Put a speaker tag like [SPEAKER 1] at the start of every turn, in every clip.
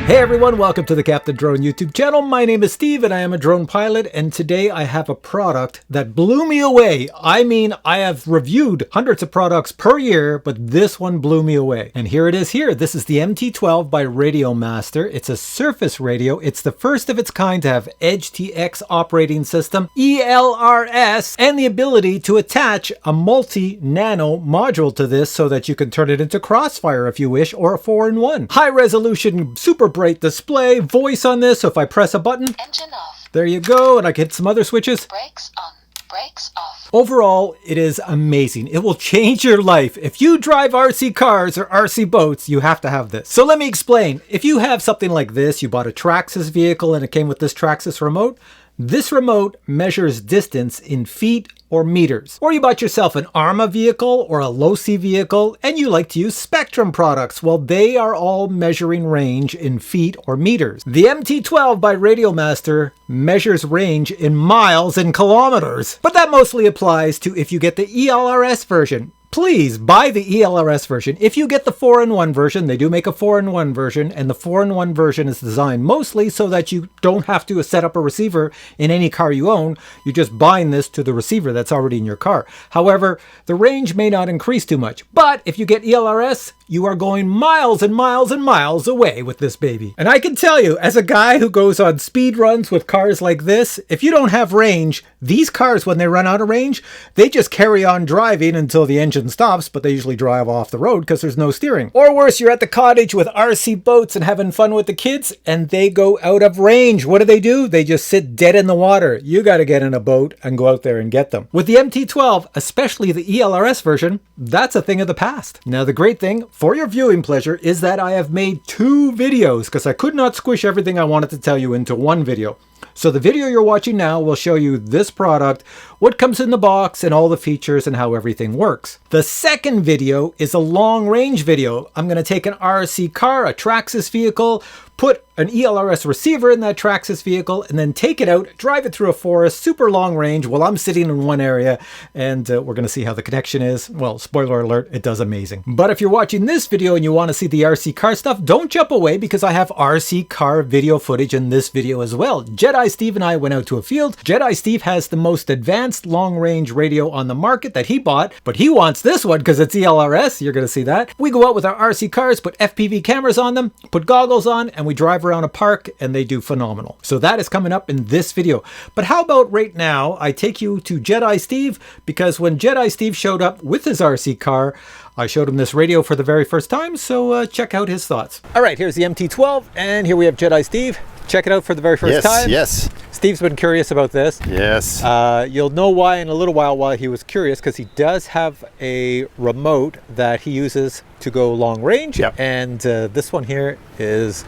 [SPEAKER 1] Hey everyone, welcome to the Captain Drone YouTube channel. My name is Steve and I am a drone pilot, and today I have a product that blew me away. I mean, I have reviewed hundreds of products per year, but this one blew me away. And here it is here. This is the MT12 by Radiomaster. It's a surface radio. It's the first of its kind to have Edge TX operating system, ELRS, and the ability to attach a multi-nano module to this so that you can turn it into Crossfire if you wish, or a 4-in-1. High resolution, super bright display, voice on this, so if I press a button,
[SPEAKER 2] engine off.
[SPEAKER 1] There you go, and I can hit some other switches.
[SPEAKER 2] Brakes on, brakes off.
[SPEAKER 1] Overall, it is amazing. It will change your life. If you drive RC cars or RC boats, you have to have this. So let me explain. If you have something like this, you bought a Traxxas vehicle and it came with this Traxxas remote, this remote measures distance in feet or meters. Or you bought yourself an ARMA vehicle or a low-C vehicle and you like to use Spectrum products. Well, they are all measuring range in feet or meters. The MT12 by Radiomaster measures range in miles and kilometers. But that mostly applies to if you get the ELRS version. Please buy the ELRS version. If you get the 4-in-1 version, they do make a 4-in-1 version, and the 4-in-1 version is designed mostly so that you don't have to set up a receiver in any car you own. You just bind this to the receiver that's already in your car. However, the range may not increase too much. But if you get ELRS, you are going miles and miles and miles away with this baby. And I can tell you, as a guy who goes on speed runs with cars like this, if you don't have range, these cars, when they run out of range, they just carry on driving until the engine stops, but they usually drive off the road because there's no steering. Or worse, you're at the cottage with RC boats and having fun with the kids, and they go out of range. What do? They just sit dead in the water. You got to get in a boat and go out there and get them. With the MT12, especially the ELRS version, that's a thing of the past. Now, the great thing for your viewing pleasure is that I have made 2 videos because I could not squish everything I wanted to tell you into one video. So the video you're watching now will show you this product, what comes in the box, and all the features and how everything works. The second video is a long range video. I'm going to take an RC car, a Traxxas vehicle, put an ELRS receiver in that Traxxas vehicle, and then take it out, drive it through a forest, super long range while I'm sitting in one area, and we're going to see how the connection is. Well, spoiler alert, it does amazing. But if you're watching this video and you want to see the RC car stuff, don't jump away because I have RC car video footage in this video as well. Jedi Steve and I went out to a field. Jedi Steve has the most advanced long-range radio on the market that he bought, but he wants this one because it's ELRS. You're going to see that. We go out with our RC cars, put FPV cameras on them, put goggles on, and we drive around a park, and they do phenomenal. So that is coming up in this video. But how about right now I take you to Jedi Steve, because when Jedi Steve showed up with his RC car, I showed him this radio for the very first time, so check out his thoughts. All right, here's the MT12, and here we have Jedi Steve. Check it out for the very first time.
[SPEAKER 3] Yes.
[SPEAKER 1] Steve's been curious about this.
[SPEAKER 3] Yes.
[SPEAKER 1] You'll know why in a little while why he was curious, because he does have a remote that he uses to go long range.
[SPEAKER 3] Yep.
[SPEAKER 1] And this one here is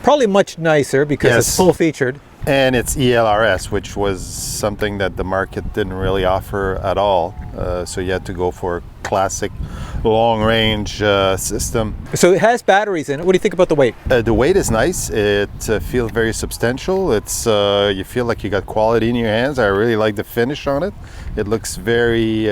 [SPEAKER 1] probably much nicer because it's full featured.
[SPEAKER 3] And it's ELRS, which was something that the market didn't really offer at all. So you had to go for a classic long-range system.
[SPEAKER 1] So it has batteries in it. What do you think about the weight?
[SPEAKER 3] The weight is nice. It feels very substantial. It's you feel like you got quality in your hands. I really like the finish on it. It looks very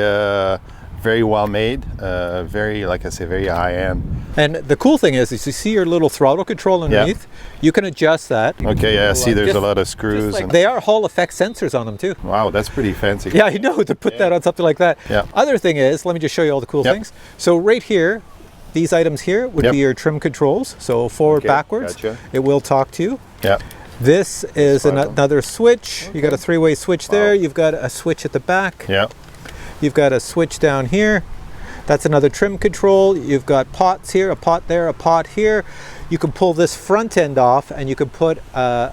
[SPEAKER 3] well made, very, like I say, very high-end.
[SPEAKER 1] And the cool thing is you see your little throttle control underneath. You can adjust that.
[SPEAKER 3] Okay, yeah, I see there's a lot of screws.
[SPEAKER 1] Like, they are Hall effect sensors on them too.
[SPEAKER 3] Wow, that's pretty fancy.
[SPEAKER 1] Yeah, I know, to put that on something like that.
[SPEAKER 3] Yeah.
[SPEAKER 1] Other thing is, let me just show you all the cool things. So right here, these items here would be your trim controls. So forward, backwards,
[SPEAKER 3] gotcha.
[SPEAKER 1] It will talk to you.
[SPEAKER 3] Yeah.
[SPEAKER 1] This is another switch. You got a 3-way switch there. You've got a switch at the back.
[SPEAKER 3] Yeah.
[SPEAKER 1] You've got a switch down here. That's another trim control. You've got pots here, a pot there, a pot here. You can pull this front end off and you can put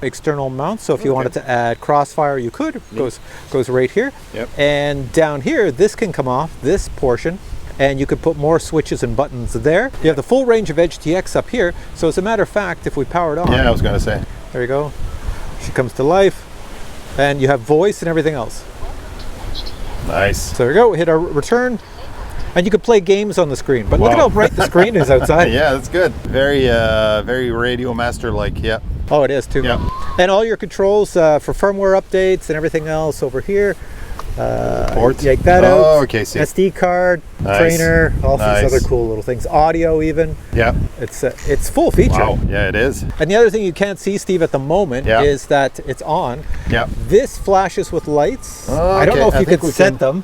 [SPEAKER 1] external mounts. So if you wanted to add Crossfire, you could. It goes right here.
[SPEAKER 3] Yep.
[SPEAKER 1] And down here, this can come off, this portion, and you could put more switches and buttons there. You have the full range of Edge TX up here. So as a matter of fact, if we power it on.
[SPEAKER 3] Yeah, I was going to say.
[SPEAKER 1] There you go. She comes to life. And you have voice and everything else.
[SPEAKER 3] Nice.
[SPEAKER 1] So there we go. Hit our return. And you can play games on the screen. But look at how bright the screen is outside.
[SPEAKER 3] Yeah, that's good. Very Radiomaster-like, yeah.
[SPEAKER 1] Oh, it is too.
[SPEAKER 3] Yeah.
[SPEAKER 1] And all your controls for firmware updates and everything else over here.
[SPEAKER 3] Port?
[SPEAKER 1] Take that
[SPEAKER 3] Oh,
[SPEAKER 1] out.
[SPEAKER 3] okay, see.
[SPEAKER 1] SD card,
[SPEAKER 3] Nice.
[SPEAKER 1] trainer, all these
[SPEAKER 3] Nice.
[SPEAKER 1] other cool little things. Audio even.
[SPEAKER 3] Yeah.
[SPEAKER 1] It's full feature.
[SPEAKER 3] Wow. Yeah, it is.
[SPEAKER 1] And the other thing you can't see, Steve, at the moment
[SPEAKER 3] Yeah.
[SPEAKER 1] is that it's on.
[SPEAKER 3] Yeah.
[SPEAKER 1] This flashes with lights.
[SPEAKER 3] Oh,
[SPEAKER 1] I don't know
[SPEAKER 3] okay.
[SPEAKER 1] if you
[SPEAKER 3] I think
[SPEAKER 1] could
[SPEAKER 3] we
[SPEAKER 1] set
[SPEAKER 3] can-
[SPEAKER 1] them.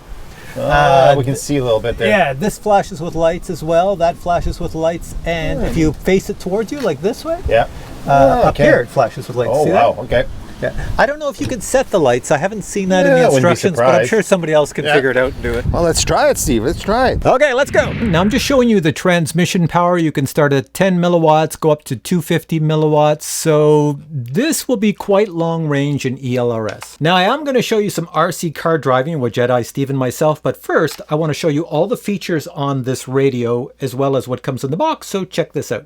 [SPEAKER 3] We can see a little bit there.
[SPEAKER 1] Yeah, this flashes with lights as well. That flashes with lights. And if you face it towards you, like this way,
[SPEAKER 3] Yeah.
[SPEAKER 1] up here it flashes with lights.
[SPEAKER 3] Oh,
[SPEAKER 1] See
[SPEAKER 3] wow.
[SPEAKER 1] that?
[SPEAKER 3] Okay.
[SPEAKER 1] Yeah. I don't know if you can set the lights. I haven't seen that in
[SPEAKER 3] Yeah,
[SPEAKER 1] the
[SPEAKER 3] I wouldn't be
[SPEAKER 1] instructions, but I'm
[SPEAKER 3] surprised.
[SPEAKER 1] sure somebody else can
[SPEAKER 3] Yeah.
[SPEAKER 1] figure it out and do it.
[SPEAKER 3] Well, let's try it, Steve. Let's try it.
[SPEAKER 1] Okay, let's go. Now I'm just showing you the transmission power. You can start at 10 milliwatts, go up to 250 milliwatts. So this will be quite long range in ELRS. Now I am going to show you some RC car driving with Jedi Steve and myself, but first I want to show you all the features on this radio as well as what comes in the box. So check this out.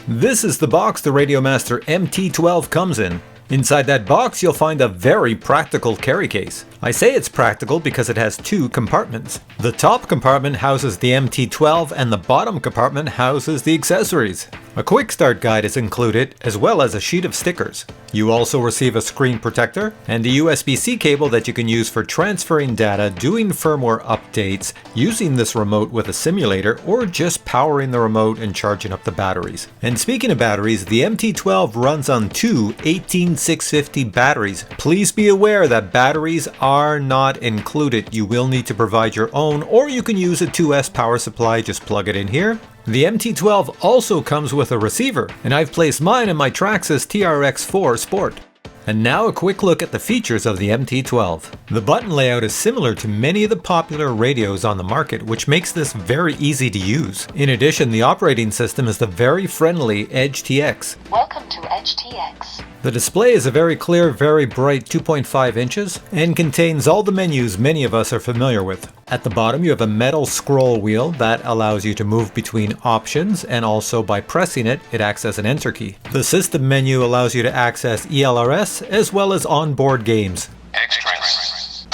[SPEAKER 1] This is the box the Radiomaster MT12 comes in. Inside that box, you'll find a very practical carry case. I say it's practical because it has two compartments. The top compartment houses the MT12 and the bottom compartment houses the accessories. A quick start guide is included, as well as a sheet of stickers. You also receive a screen protector and a USB-C cable that you can use for transferring data, doing firmware updates, using this remote with a simulator, or just powering the remote and charging up the batteries. And speaking of batteries, the MT12 runs on two 18650 batteries. Please be aware that batteries are not included. You will need to provide your own, or you can use a 2S power supply, just plug it in here. The MT12 also comes with a receiver, and I've placed mine in my Traxxas TRX4 Sport. And now a quick look at the features of the MT12. The button layout is similar to many of the popular radios on the market, which makes this very easy to use. In addition, the operating system is the very friendly Edge TX.
[SPEAKER 2] Welcome to Edge TX.
[SPEAKER 1] The display is a very clear, very bright 2.5 inches and contains all the menus many of us are familiar with. At the bottom you have a metal scroll wheel that allows you to move between options, and also by pressing it, it acts as an enter key. The system menu allows you to access ELRS as well as onboard games.
[SPEAKER 2] Extras.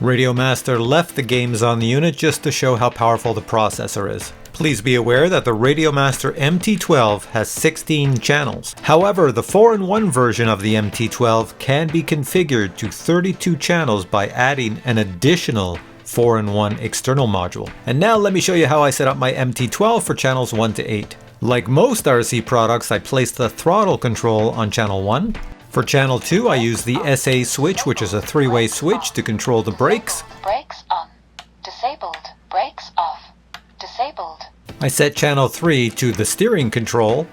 [SPEAKER 1] Radiomaster left the games on the unit just to show how powerful the processor is. Please be aware that the Radiomaster MT12 has 16 channels. However, the 4-in-1 version of the MT12 can be configured to 32 channels by adding an additional 4-in-1 external module. And now let me show you how I set up my MT12 for channels 1 to 8. Like most RC products, I placed the throttle control on channel 1. For channel 2, I use the SA switch, which is a 3-way switch to control the brakes.
[SPEAKER 2] Brakes on. Disabled. Brakes off. Disabled.
[SPEAKER 1] I set channel 3 to the steering control.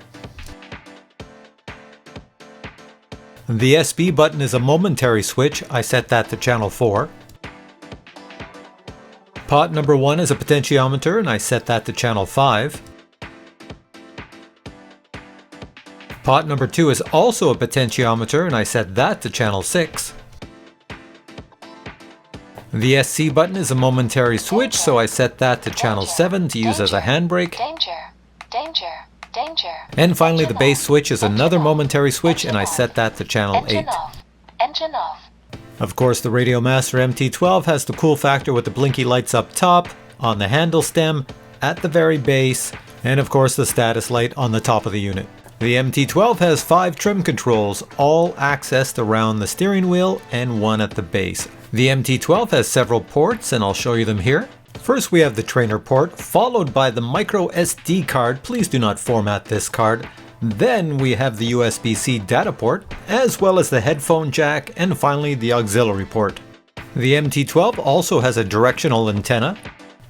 [SPEAKER 1] The SB button is a momentary switch. I set that to channel 4. Pot number 1 is a potentiometer, and I set that to channel 5. Pot number 2 is also a potentiometer, and I set that to channel 6. The SC button is a momentary switch, so I set that to channel 7 to use as a handbrake.
[SPEAKER 2] Danger. Danger. Danger.
[SPEAKER 1] And finally, the base switch is another momentary switch, and I set that to channel 8.
[SPEAKER 2] Engine off. Engine off.
[SPEAKER 1] Of course, the Radiomaster MT12 has the cool factor with the blinky lights up top, on the handle stem, at the very base, and of course the status light on the top of the unit. The MT12 has 5 trim controls, all accessed around the steering wheel and one at the base. The MT12 has several ports, and I'll show you them here. First we have the trainer port, followed by the micro SD card. Please do not format this card. Then we have the USB-C data port, as well as the headphone jack, and finally the auxiliary port. The MT12 also has a directional antenna.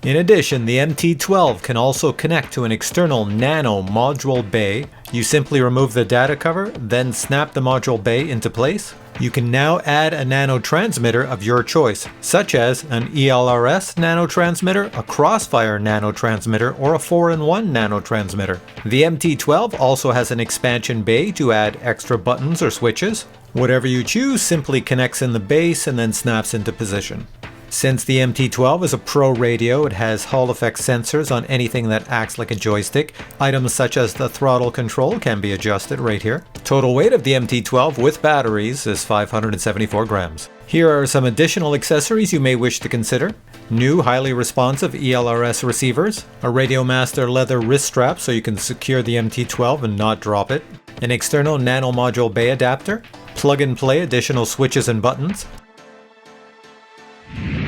[SPEAKER 1] In addition, the MT12 can also connect to an external nano module bay. You simply remove the data cover, then snap the module bay into place. You can now add a nano transmitter of your choice, such as an ELRS nano transmitter, a Crossfire nano transmitter, or a 4-in-1 nano transmitter. The MT12 also has an expansion bay to add extra buttons or switches. Whatever you choose simply connects in the base and then snaps into position. Since the MT12 is a pro radio, it has Hall effect sensors on anything that acts like a joystick. Items such as the throttle control can be adjusted right here. Total weight of the MT12 with batteries is 574 grams. Here are some additional accessories you may wish to consider. New highly responsive ELRS receivers, a Radiomaster leather wrist strap so you can secure the MT12 and not drop it, an external nano module bay adapter, plug and play additional switches and buttons,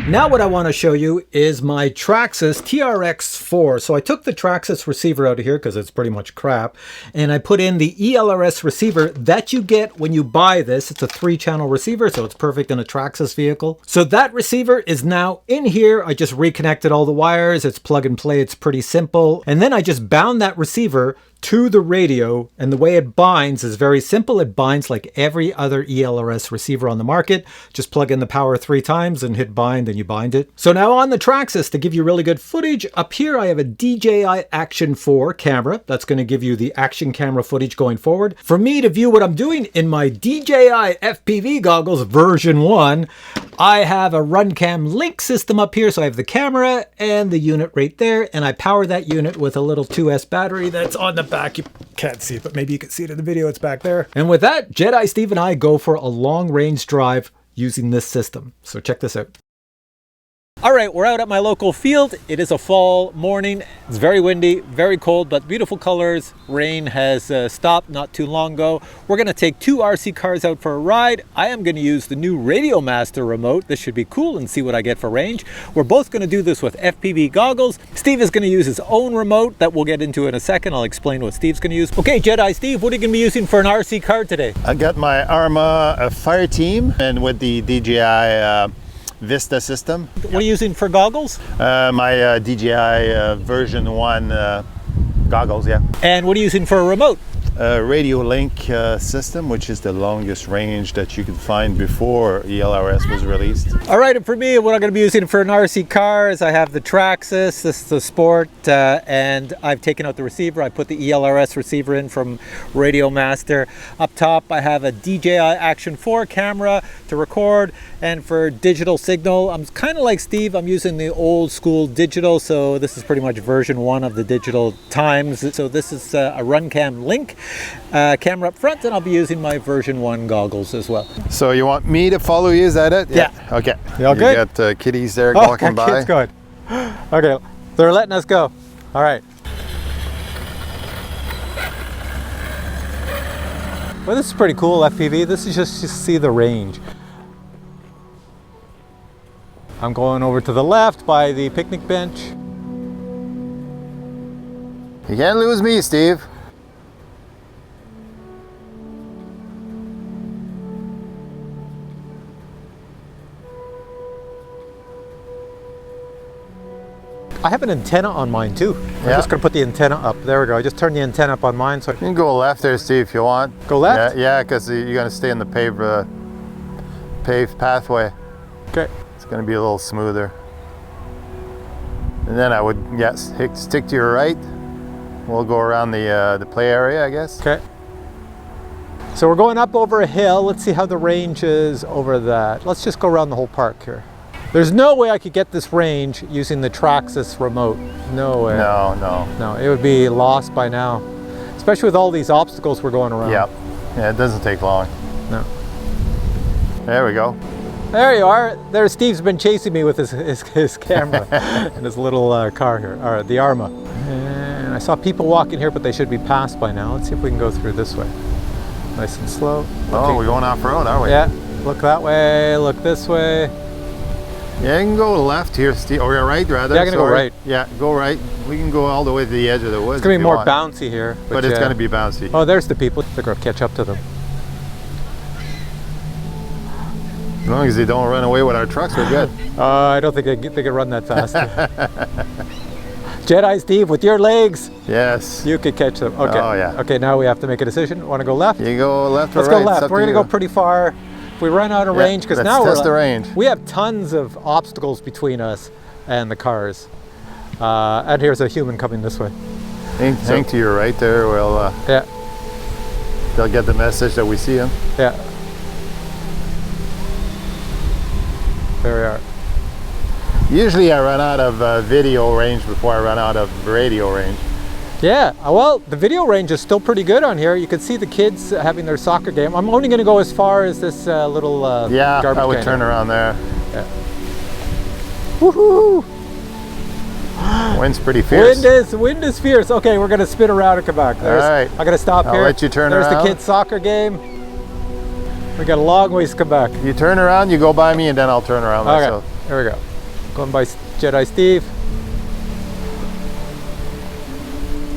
[SPEAKER 1] Now what I want to show you is my Traxxas TRX4. So I took the Traxxas receiver out of here because it's pretty much crap, and I put in the ELRS receiver that you get when you buy this. It's a 3-channel receiver, so it's perfect in a Traxxas vehicle. So that receiver is now in here. I just reconnected all the wires. It's plug and play. It's pretty simple. And then I just bound that receiver to the radio, and the way it binds is very simple. It binds like every other ELRS receiver on the market. Just plug in the power 3 times and hit bind, and you bind it. So now on the Traxxas, to give you really good footage, up here I have a DJI Action 4 camera. That's going to give you the action camera footage going forward. For me to view what I'm doing in my DJI FPV goggles version 1, I have a RunCam Link system up here. So I have the camera and the unit right there, and I power that unit with a little 2S battery that's on the back. You can't see it, but maybe you can see it in the video. It's back there. And with that, Jedi Steve and I go for a long range drive using this system. So check this out. All right, we're out at my local field. It is a fall morning. It's very windy, very cold, but beautiful colors. Rain has stopped not too long ago. We're gonna take 2 RC cars out for a ride. I am gonna use the new Radiomaster remote. This should be cool, and see what I get for range. We're both gonna do this with FPV goggles. Steve is gonna use his own remote that we'll get into in a second. I'll explain what Steve's gonna use. Okay, Jedi Steve, what are you gonna be using for an RC car today?
[SPEAKER 3] I got my Arma Fire Team, and with the DJI Vista system.
[SPEAKER 1] What are you using for goggles?
[SPEAKER 3] My DJI version 1 goggles, yeah.
[SPEAKER 1] And what are you using for a remote?
[SPEAKER 3] Radio Link system, which is the longest range that you could find before ELRS was released.
[SPEAKER 1] All right, and for me, what I'm going to be using for an RC car is I have the Traxxas, this is the Sport, and I've taken out the receiver. I put the ELRS receiver in from Radiomaster. Up top, I have a DJI Action 4 camera to record, and for digital signal, I'm kind of like Steve. I'm using the old school digital, so this is pretty much version 1 of the digital times. So this is a RunCam Link camera up front, and I'll be using my version 1 goggles as well.
[SPEAKER 3] So you want me to follow you, is that it?
[SPEAKER 1] Yeah.
[SPEAKER 3] Okay.
[SPEAKER 1] You all good?
[SPEAKER 3] You got kitties there walking by.
[SPEAKER 1] Kids good. Okay, they're letting us go. All right. Well, this is pretty cool, FPV. This is just to see the range. I'm going over to the left by the picnic bench.
[SPEAKER 3] You can't lose me, Steve.
[SPEAKER 1] I have an antenna on mine too. I'm
[SPEAKER 3] Yeah.
[SPEAKER 1] just gonna put the antenna up. There we go. I just turned the antenna up on mine. So
[SPEAKER 3] You can go left there, Steve, if you want.
[SPEAKER 1] Go left?
[SPEAKER 3] Yeah, because you're going to stay in the paved pathway.
[SPEAKER 1] Okay.
[SPEAKER 3] It's going to be a little smoother. And then I would, yes, stick to your right. We'll go around the play area, I guess.
[SPEAKER 1] Okay. So we're going up over a hill. Let's see how the range is over that. Let's just go around the whole park here. There's no way I could get this range using the Traxxas remote. No way.
[SPEAKER 3] No.
[SPEAKER 1] It would be lost by now. Especially with all these obstacles we're going around.
[SPEAKER 3] Yep. Yeah, it doesn't take long.
[SPEAKER 1] No.
[SPEAKER 3] There we go.
[SPEAKER 1] There you are. There Steve's been chasing me with his camera and his little car here. All right, the Arma. And I saw people walking here, but they should be passed by now. Let's see if we can go through this way. Nice and slow.
[SPEAKER 3] Oh, we're going off-road, aren't we?
[SPEAKER 1] Yeah. Look that way, look this way.
[SPEAKER 3] Yeah, you can go left here, Steve, or right rather.
[SPEAKER 1] Yeah, I'm gonna go right.
[SPEAKER 3] Yeah, go right. We can go all the way to the edge of the woods.
[SPEAKER 1] It's gonna
[SPEAKER 3] if
[SPEAKER 1] be
[SPEAKER 3] you
[SPEAKER 1] more
[SPEAKER 3] want.
[SPEAKER 1] bouncy here.
[SPEAKER 3] But it's gonna be bouncy.
[SPEAKER 1] Oh, there's the people. They're gonna catch up to them.
[SPEAKER 3] As long as they don't run away with our trucks, we're good.
[SPEAKER 1] I don't think they can run that fast. Jedi Steve, with your legs,
[SPEAKER 3] Yes.
[SPEAKER 1] you could catch them. Okay.
[SPEAKER 3] Oh, yeah.
[SPEAKER 1] Okay, now we have to make a decision. Want to go left?
[SPEAKER 3] You go left or
[SPEAKER 1] Let's
[SPEAKER 3] right.
[SPEAKER 1] go left.
[SPEAKER 3] It's up
[SPEAKER 1] We're
[SPEAKER 3] to
[SPEAKER 1] gonna go
[SPEAKER 3] you.
[SPEAKER 1] pretty far. If we run out of range, because
[SPEAKER 3] let's
[SPEAKER 1] now
[SPEAKER 3] test the range.
[SPEAKER 1] we have tons of obstacles between us and the cars. And here's a human coming this way.
[SPEAKER 3] Hang to your right there. Well,
[SPEAKER 1] Yeah,
[SPEAKER 3] they'll get the message that we see him.
[SPEAKER 1] yeah. There we are.
[SPEAKER 3] Usually I run out of video range before I run out of radio range.
[SPEAKER 1] Yeah, well, the video range is still pretty good on here. You can see the kids having their soccer game. I'm only going to go as far as this little
[SPEAKER 3] Yeah,
[SPEAKER 1] garbage
[SPEAKER 3] I would
[SPEAKER 1] can.
[SPEAKER 3] turn around there.
[SPEAKER 1] Yeah. Woohoo!
[SPEAKER 3] Wind's pretty fierce.
[SPEAKER 1] Wind is fierce. Okay, we're going to spin around and come back.
[SPEAKER 3] All right.
[SPEAKER 1] I'm going to stop
[SPEAKER 3] I'll
[SPEAKER 1] here.
[SPEAKER 3] let you turn
[SPEAKER 1] There's
[SPEAKER 3] around.
[SPEAKER 1] the kids' soccer game. We got a long ways to come back.
[SPEAKER 3] You turn around, you go by me, and then I'll turn around myself.
[SPEAKER 1] Okay, here we go. Going by Jedi Steve.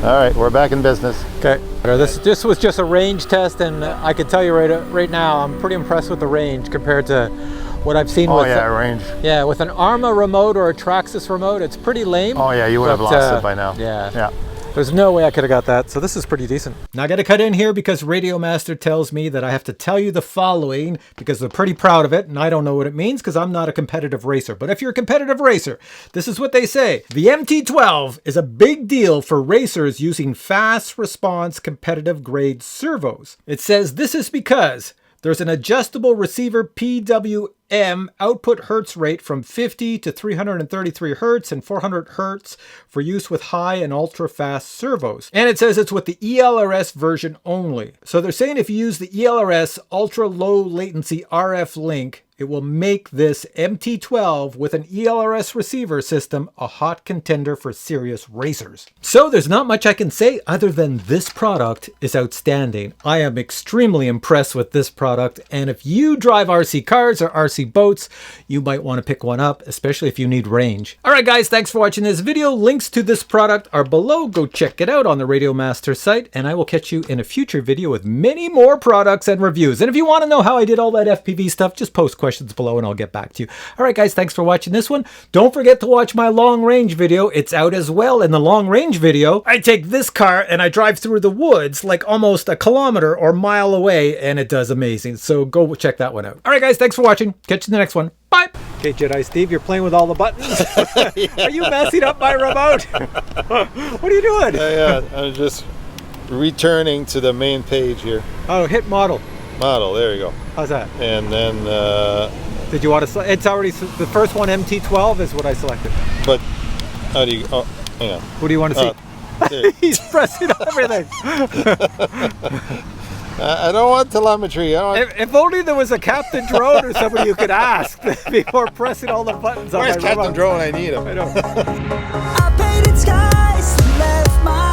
[SPEAKER 3] All right, we're back in business.
[SPEAKER 1] Okay. This was just a range test, and I can tell you right now, I'm pretty impressed with the range compared to what I've seen with
[SPEAKER 3] range.
[SPEAKER 1] Yeah, with an Arma remote or a Traxxas remote, it's pretty lame.
[SPEAKER 3] Oh yeah, you would have lost it by now.
[SPEAKER 1] Yeah. There's no way I could have got that, so this is pretty decent. Now I got to cut in here because Radiomaster tells me that I have to tell you the following because they're pretty proud of it, and I don't know what it means because I'm not a competitive racer. But if you're a competitive racer, this is what they say. The MT12 is a big deal for racers using fast response competitive grade servos. It says this is because there's an adjustable receiver PWM output hertz rate from 50 to 333 hertz and 400 hertz for use with high and ultra fast servos. And it says it's with the ELRS version only. So they're saying if you use the ELRS ultra low latency RF link, it will make this MT12 with an ELRS receiver system a hot contender for serious racers. So there's not much I can say other than this product is outstanding. I am extremely impressed with this product, and if you drive RC cars or RC boats, you might want to pick one up, especially if you need range. Alright guys, thanks for watching this video. Links to this product are below. Go check it out on the Radiomaster site, and I will catch you in a future video with many more products and reviews. And if you want to know how I did all that FPV stuff, just post questions below and I'll get back to you. All right, guys, thanks for watching this one. Don't forget to watch my long range video. It's out as well. In the long range video, I take this car and I drive through the woods like almost a kilometer or mile away, and it does amazing. So go check that one out. All right, guys, thanks for watching. Catch you in the next one. Bye. Okay, Jedi Steve, you're playing with all the buttons. Are you messing up my remote? What are you doing?
[SPEAKER 3] Yeah, I'm just returning to the main page here.
[SPEAKER 1] Oh, hit model.
[SPEAKER 3] Model, there you go.
[SPEAKER 1] How's that?
[SPEAKER 3] And then
[SPEAKER 1] did you want to it's already the first one, MT12 is what I selected.
[SPEAKER 3] but how do you hang on.
[SPEAKER 1] What do you want to see? He's pressing everything.
[SPEAKER 3] I don't want telemetry.
[SPEAKER 1] If only there was a Captain Drone or somebody you could ask before pressing all the buttons on my remote.
[SPEAKER 3] Where's Captain Drone? I need him.
[SPEAKER 1] I know.
[SPEAKER 4] I painted skies and left my